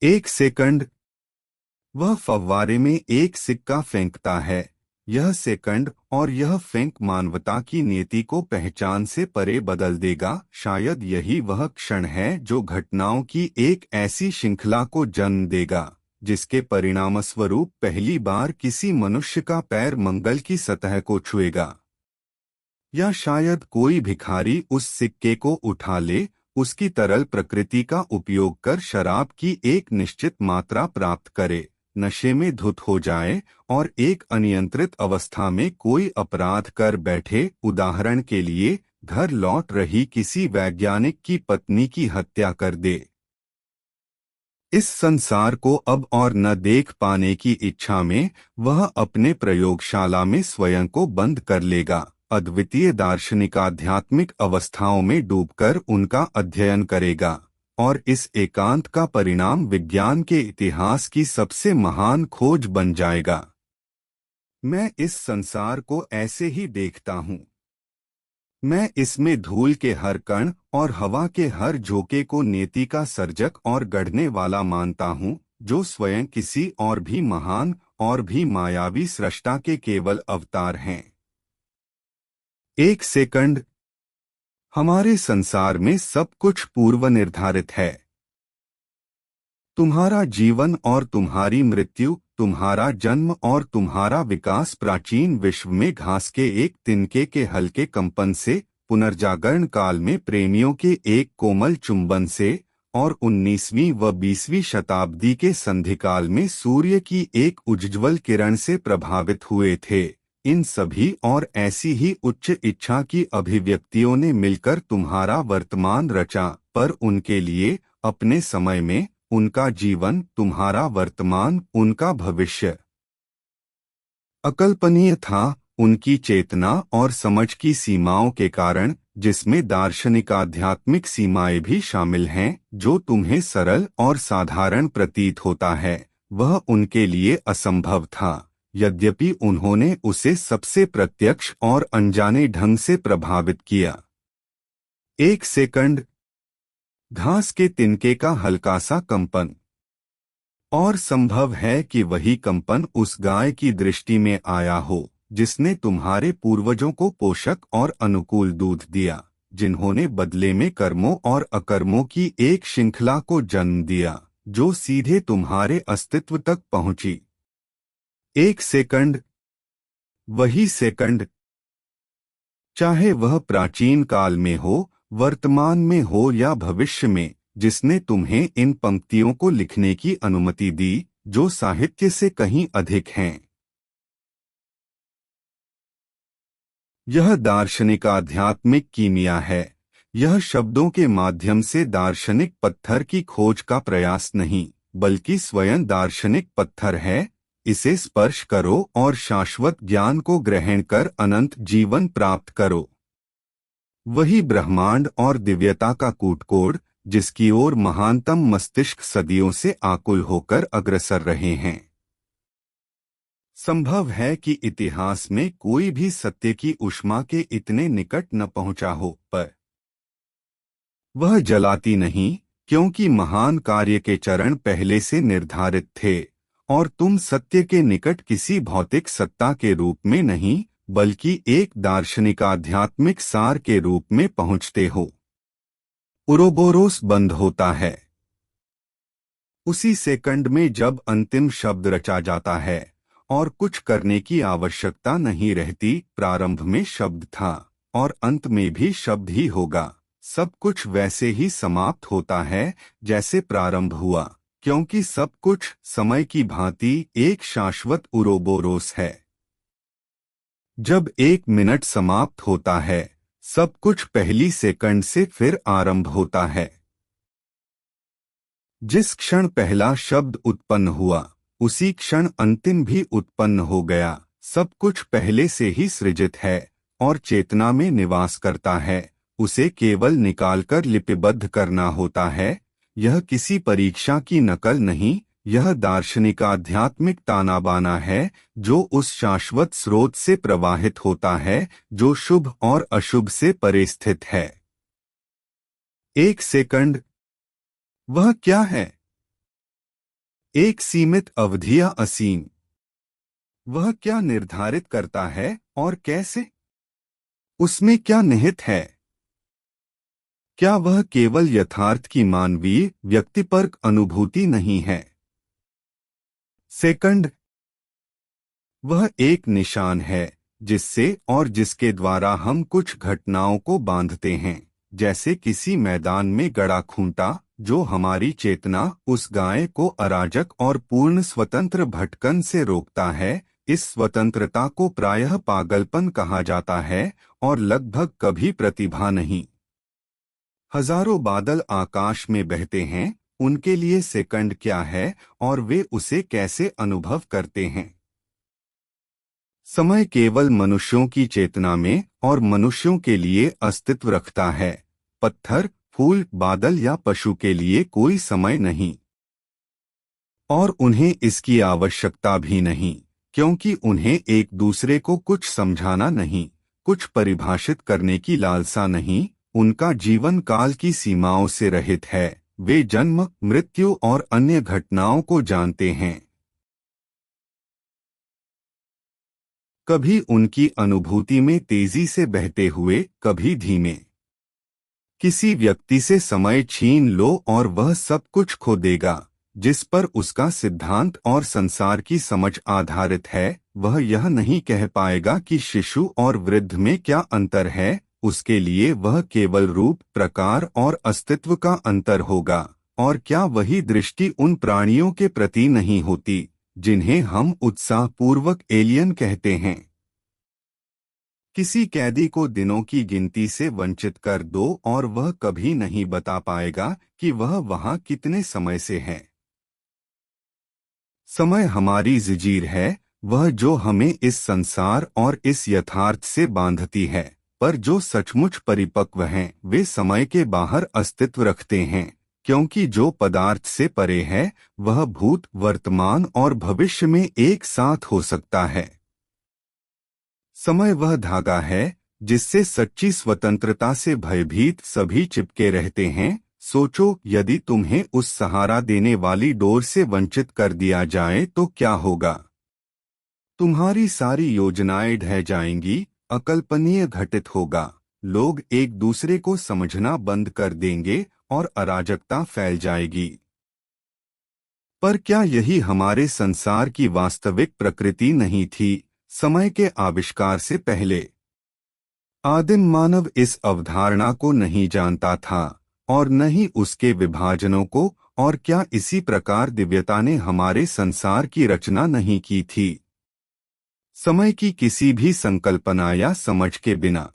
एक सेकंड। वह फव्वारे में एक सिक्का फेंकता है। यह सेकंड और यह फेंक मानवता की नीति को पहचान से परे बदल देगा। शायद यही वह क्षण है जो घटनाओं की एक ऐसी श्रृंखला को जन्म देगा जिसके परिणामस्वरूप पहली बार किसी मनुष्य का पैर मंगल की सतह को छुएगा। या शायद कोई भिखारी उस सिक्के को उठा ले, उसकी तरल प्रकृति का उपयोग कर शराब की एक निश्चित मात्रा प्राप्त करे, नशे में धुत हो जाए और एक अनियंत्रित अवस्था में कोई अपराध कर बैठे। उदाहरण के लिए, घर लौट रही किसी वैज्ञानिक की पत्नी की हत्या कर दे। इस संसार को अब और न देख पाने की इच्छा में वह अपने प्रयोगशाला में स्वयं को बंद कर लेगा, अद्वितीय दार्शनिक आध्यात्मिक अवस्थाओं में डूबकर उनका अध्ययन करेगा, और इस एकांत का परिणाम विज्ञान के इतिहास की सबसे महान खोज बन जाएगा। मैं इस संसार को ऐसे ही देखता हूँ। मैं इसमें धूल के हर कण और हवा के हर झोंके को नेति का सर्जक और गढ़ने वाला मानता हूँ, जो स्वयं किसी और भी महान और भी मायावी सृष्टा के केवल अवतार हैं। एक सेकंड। हमारे संसार में सब कुछ पूर्व निर्धारित है। तुम्हारा जीवन और तुम्हारी मृत्यु, तुम्हारा जन्म और तुम्हारा विकास प्राचीन विश्व में घास के एक तिनके के हल्के कंपन से, पुनर्जागरण काल में प्रेमियों के एक कोमल चुंबन से, और 19वीं व 20वीं शताब्दी के संधिकाल में सूर्य की एक उज्ज्वल किरण से प्रभावित हुए थे। इन सभी और ऐसी ही उच्च इच्छा की अभिव्यक्तियों ने मिलकर तुम्हारा वर्तमान रचा, पर उनके लिए अपने समय में उनका जीवन, तुम्हारा वर्तमान, उनका भविष्य अकल्पनीय था। उनकी चेतना और समझ की सीमाओं के कारण, जिसमें दार्शनिक आध्यात्मिक सीमाएं भी शामिल हैं, जो तुम्हें सरल और साधारण प्रतीत होता है, वह उनके लिए असंभव था, यद्यपि उन्होंने उसे सबसे प्रत्यक्ष और अनजाने ढंग से प्रभावित किया। एक सेकंड। घास के तिनके का हल्का सा कंपन। और संभव है कि वही कंपन उस गाय की दृष्टि में आया हो जिसने तुम्हारे पूर्वजों को पोषक और अनुकूल दूध दिया, जिन्होंने बदले में कर्मों और अकर्मों की एक श्रृंखला को जन्म दिया, जो सीधे तुम्हारे अस्तित्व तक पहुंची। एक सेकंड। वही सेकंड, चाहे वह प्राचीन काल में हो, वर्तमान में हो या भविष्य में, जिसने तुम्हें इन पंक्तियों को लिखने की अनुमति दी, जो साहित्य से कहीं अधिक हैं। यह दार्शनिक आध्यात्मिक कीमिया है। यह शब्दों के माध्यम से दार्शनिक पत्थर की खोज का प्रयास नहीं, बल्कि स्वयं दार्शनिक पत्थर है। इसे स्पर्श करो और शाश्वत ज्ञान को ग्रहण कर अनंत जीवन प्राप्त करो। वही ब्रह्मांड और दिव्यता का कूटकोड़, जिसकी ओर महानतम मस्तिष्क सदियों से आकुल होकर अग्रसर रहे हैं। संभव है कि इतिहास में कोई भी सत्य की ऊष्मा के इतने निकट न पहुंचा हो, पर वह जलाती नहीं, क्योंकि महान कार्य के चरण पहले से निर्धारित थे, और तुम सत्य के निकट किसी भौतिक सत्ता के रूप में नहीं, बल्कि एक दार्शनिक आध्यात्मिक सार के रूप में पहुंचते हो। उरोबोरोस बंद होता है उसी सेकंड में जब अंतिम शब्द रचा जाता है और कुछ करने की आवश्यकता नहीं रहती। प्रारंभ में शब्द था और अंत में भी शब्द ही होगा। सब कुछ वैसे ही समाप्त होता है जैसे प्रारंभ हुआ, क्योंकि सब कुछ समय की भांति एक शाश्वत उरोबोरोस है। जब एक मिनट समाप्त होता है, सब कुछ पहली सेकंड से फिर आरंभ होता है। जिस क्षण पहला शब्द उत्पन्न हुआ, उसी क्षण अंतिम भी उत्पन्न हो गया। सब कुछ पहले से ही सृजित है और चेतना में निवास करता है। उसे केवल निकालकर लिपिबद्ध करना होता है। यह किसी परीक्षा की नकल नहीं, यह दार्शनिक आध्यात्मिक तानाबाना है, जो उस शाश्वत स्रोत से प्रवाहित होता है जो शुभ और अशुभ से परे स्थित है। एक सेकंड। वह क्या है? एक सीमित अवधि या असीम। वह क्या निर्धारित करता है और कैसे? उसमें क्या निहित है? क्या वह केवल यथार्थ की मानवीय व्यक्तिपरक अनुभूति नहीं है? सेकंड, वह एक निशान है जिससे और जिसके द्वारा हम कुछ घटनाओं को बांधते हैं, जैसे किसी मैदान में गड़ा खूंटा जो हमारी चेतना उस गाय को अराजक और पूर्ण स्वतंत्र भटकन से रोकता है। इस स्वतंत्रता को प्रायः पागलपन कहा जाता है और लगभग कभी प्रतिभा नहीं। हजारों बादल आकाश में बहते हैं, उनके लिए सेकंड क्या है और वे उसे कैसे अनुभव करते हैं? समय केवल मनुष्यों की चेतना में और मनुष्यों के लिए अस्तित्व रखता है। पत्थर, फूल, बादल या पशु के लिए कोई समय नहीं, और उन्हें इसकी आवश्यकता भी नहीं, क्योंकि उन्हें एक दूसरे को कुछ समझाना नहीं, कुछ परिभाषित करने की लालसा नहीं। उनका जीवन काल की सीमाओं से रहित है। वे जन्म, मृत्यु और अन्य घटनाओं को जानते हैं। कभी उनकी अनुभूति में तेजी से बहते हुए, कभी धीमे। किसी व्यक्ति से समय छीन लो और वह सब कुछ खो देगा जिस पर उसका सिद्धांत और संसार की समझ आधारित है। वह यह नहीं कह पाएगा कि शिशु और वृद्ध में क्या अंतर है। उसके लिए वह केवल रूप, प्रकार और अस्तित्व का अंतर होगा। और क्या वही दृष्टि उन प्राणियों के प्रति नहीं होती जिन्हें हम उत्साहपूर्वक एलियन कहते हैं? किसी कैदी को दिनों की गिनती से वंचित कर दो और वह कभी नहीं बता पाएगा कि वह वहां कितने समय से है। समय हमारी जंजीर है, वह जो हमें इस संसार और इस यथार्थ से बांधती है। पर जो सचमुच परिपक्व हैं, वे समय के बाहर अस्तित्व रखते हैं, क्योंकि जो पदार्थ से परे है वह भूत, वर्तमान और भविष्य में एक साथ हो सकता है। समय वह धागा है जिससे सच्ची स्वतंत्रता से भयभीत सभी चिपके रहते हैं। सोचो, यदि तुम्हें उस सहारा देने वाली डोर से वंचित कर दिया जाए तो क्या होगा? तुम्हारी सारी योजनाएं ढह जाएंगी, अकल्पनीय घटित होगा। लोग एक दूसरे को समझना बंद कर देंगे और अराजकता फैल जाएगी। पर क्या यही हमारे संसार की वास्तविक प्रकृति नहीं थी? समय के आविष्कार से पहले आदिम मानव इस अवधारणा को नहीं जानता था और न ही उसके विभाजनों को। और क्या इसी प्रकार दिव्यता ने हमारे संसार की रचना नहीं की थी? समय की किसी भी संकल्पना या समझ के बिना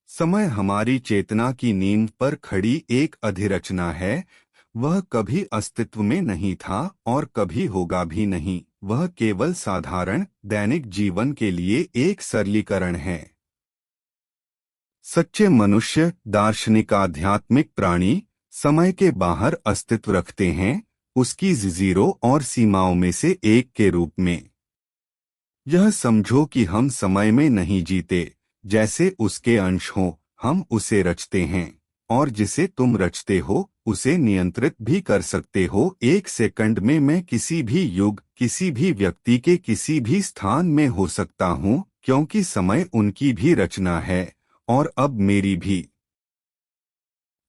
समय हमारी चेतना की नींव पर खड़ी एक अधिरचना है। वह कभी अस्तित्व में नहीं था और कभी होगा भी नहीं। वह केवल साधारण दैनिक जीवन के लिए एक सरलीकरण है। सच्चे मनुष्य, दार्शनिक, आध्यात्मिक प्राणी समय के बाहर अस्तित्व रखते हैं, उसकी जंजीरों और सीमाओं में से एक के रूप में। यह समझो कि हम समय में नहीं जीते, जैसे उसके अंश हों। हम उसे रचते हैं, और जिसे तुम रचते हो उसे नियंत्रित भी कर सकते हो। एक सेकंड में मैं किसी भी युग, किसी भी व्यक्ति के किसी भी स्थान में हो सकता हूँ, क्योंकि समय उनकी भी रचना है और अब मेरी भी।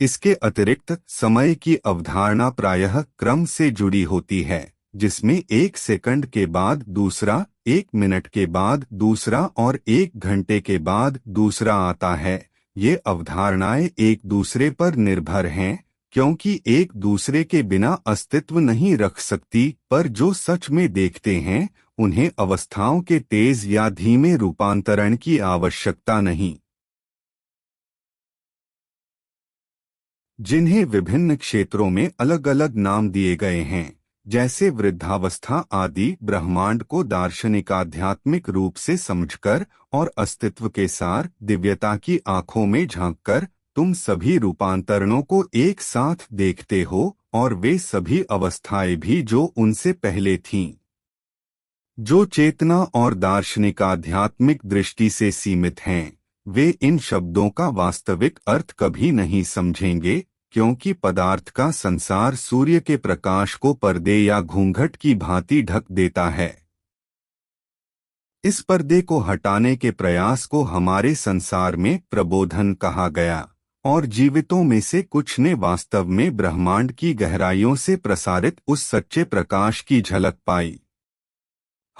इसके अतिरिक्त समय की अवधारणा प्रायः क्रम से जुड़ी होती है, जिसमें एक सेकंड के बाद दूसरा, एक मिनट के बाद दूसरा और एक घंटे के बाद दूसरा आता है। ये अवधारणाएं एक दूसरे पर निर्भर हैं, क्योंकि एक दूसरे के बिना अस्तित्व नहीं रख सकती। पर जो सच में देखते हैं, उन्हें अवस्थाओं के तेज या धीमे रूपांतरण की आवश्यकता नहीं, जिन्हें विभिन्न क्षेत्रों में अलग अलग नाम दिए गए हैं, जैसे वृद्धावस्था आदि। ब्रह्मांड को दार्शनिक आध्यात्मिक रूप से समझकर और अस्तित्व के सार दिव्यता की आंखों में झांककर तुम सभी रूपांतरणों को एक साथ देखते हो, और वे सभी अवस्थाएं भी जो उनसे पहले थीं। जो चेतना और दार्शनिक आध्यात्मिक दृष्टि से सीमित हैं, वे इन शब्दों का वास्तविक अर्थ कभी नहीं समझेंगे, क्योंकि पदार्थ का संसार सूर्य के प्रकाश को पर्दे या घूंघट की भांति ढक देता है। इस पर्दे को हटाने के प्रयास को हमारे संसार में प्रबोधन कहा गया, और जीवितों में से कुछ ने वास्तव में ब्रह्मांड की गहराइयों से प्रसारित उस सच्चे प्रकाश की झलक पाई।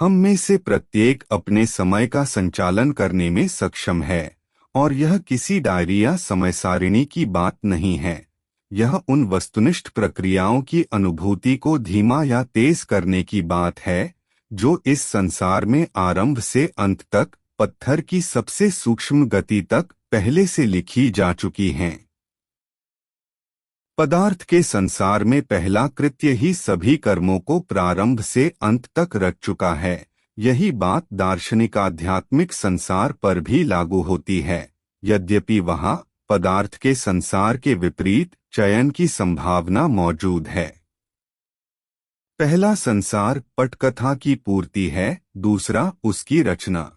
हम में से प्रत्येक अपने समय का संचालन करने में सक्षम है, और यह किसी डायरी या समय सारिणी की बात नहीं है। यह उन वस्तुनिष्ठ प्रक्रियाओं की अनुभूति को धीमा या तेज करने की बात है जो इस संसार में आरंभ से अंत तक, पत्थर की सबसे सूक्ष्म गति तक पहले से लिखी जा चुकी हैं। पदार्थ के संसार में पहला कृत्य ही सभी कर्मों को प्रारंभ से अंत तक रच चुका है। यही बात दार्शनिक आध्यात्मिक संसार पर भी लागू होती है, यद्यपि वहाँ पदार्थ के संसार के विपरीत चयन की संभावना मौजूद है। पहला संसार पटकथा की पूर्ति है, दूसरा उसकी रचना।